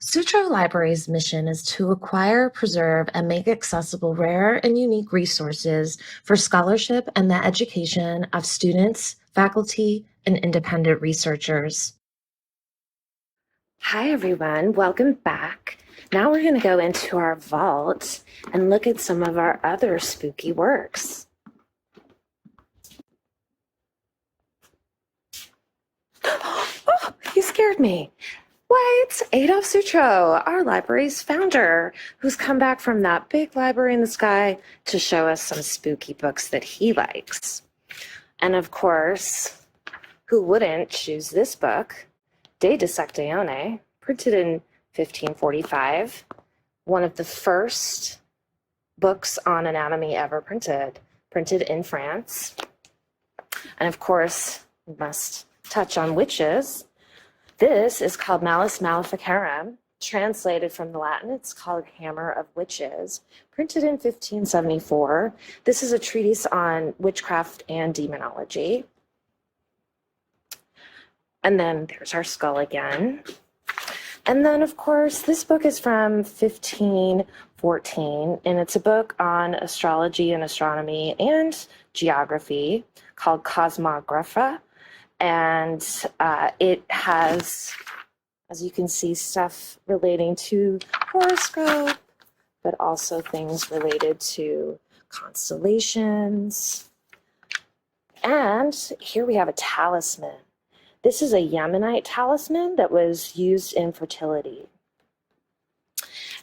Sutro Library's mission is to acquire, preserve, and make accessible rare and unique resources for scholarship and the education of students, faculty, and independent researchers. Hi, everyone. Welcome back. Now we're going to go into our vault and look at some of our other spooky works. Oh, you scared me. What? Adolf Sutro, our library's founder, who's come back from that big library in the sky to show us some spooky books that he likes. And of course, who wouldn't choose this book, De Dissectione, printed in 1545, one of the first books on anatomy ever printed in France. And of course, we must touch on witches. This is called Malleus Maleficarum, translated from the Latin. It's called Hammer of Witches, printed in 1574. This is a treatise on witchcraft and demonology. And then there's our skull again. And then, of course, this book is from 1514, and it's a book on astrology and astronomy and geography called Cosmographa. And it has, as you can see, stuff relating to horoscope, but also things related to constellations. And here we have a talisman. This is a Yemenite talisman that was used in fertility.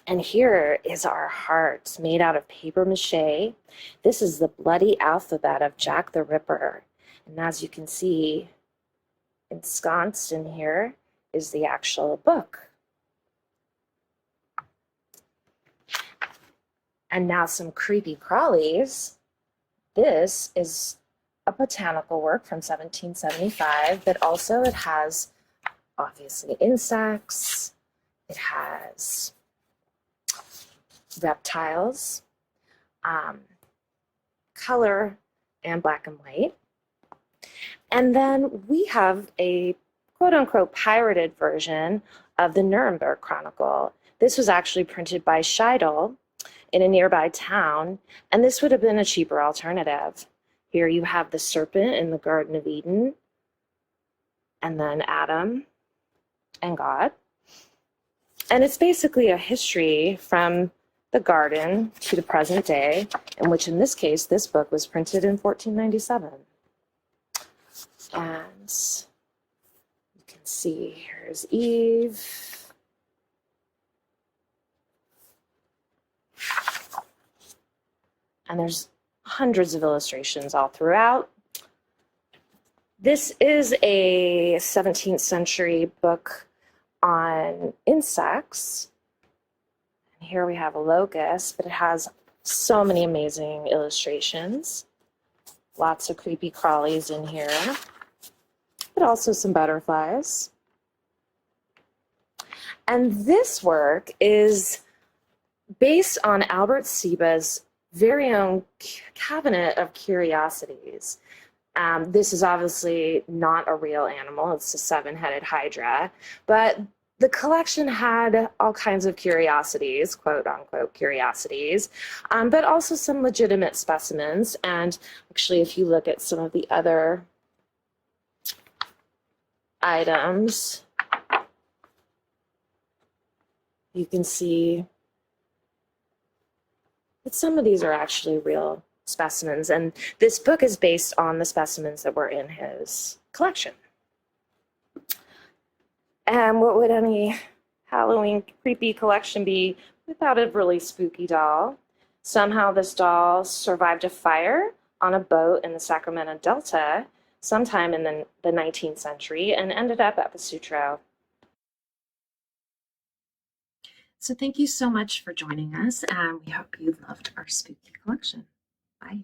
And here is our heart made out of paper mache. This is the bloody alphabet of Jack the Ripper. And as you can see, ensconced in here is the actual book. And now some creepy crawlies. This is a botanical work from 1775, but also it has obviously insects, it has reptiles, color and black and white. And then we have a quote-unquote pirated version of the Nuremberg Chronicle. This was actually printed by Scheidel in a nearby town, and this would have been a cheaper alternative. Here you have the serpent in the Garden of Eden, and then Adam and God. And it's basically a history from the garden to the present day, in which in this case, this book was printed in 1497. And you can see here's Eve. And there's hundreds of illustrations all throughout. This is a 17th century book on insects. And here we have a locust, but it has so many amazing illustrations. Lots of creepy crawlies in here, but also some butterflies. And this work is based on Albert Seba's very own cabinet of curiosities. This is obviously not a real animal. It's a seven-headed hydra, but the collection had all kinds of curiosities, quote unquote curiosities, but also some legitimate specimens. And actually, if you look at some of the other items, you can see that some of these are actually real specimens, and this book is based on the specimens that were in his collection. And what would any Halloween creepy collection be without a really spooky doll? Somehow this doll survived a fire on a boat in the Sacramento Delta sometime in the 19th century and ended up at the Sutro. So thank you so much for joining us, and we hope you loved our spooky collection. Bye.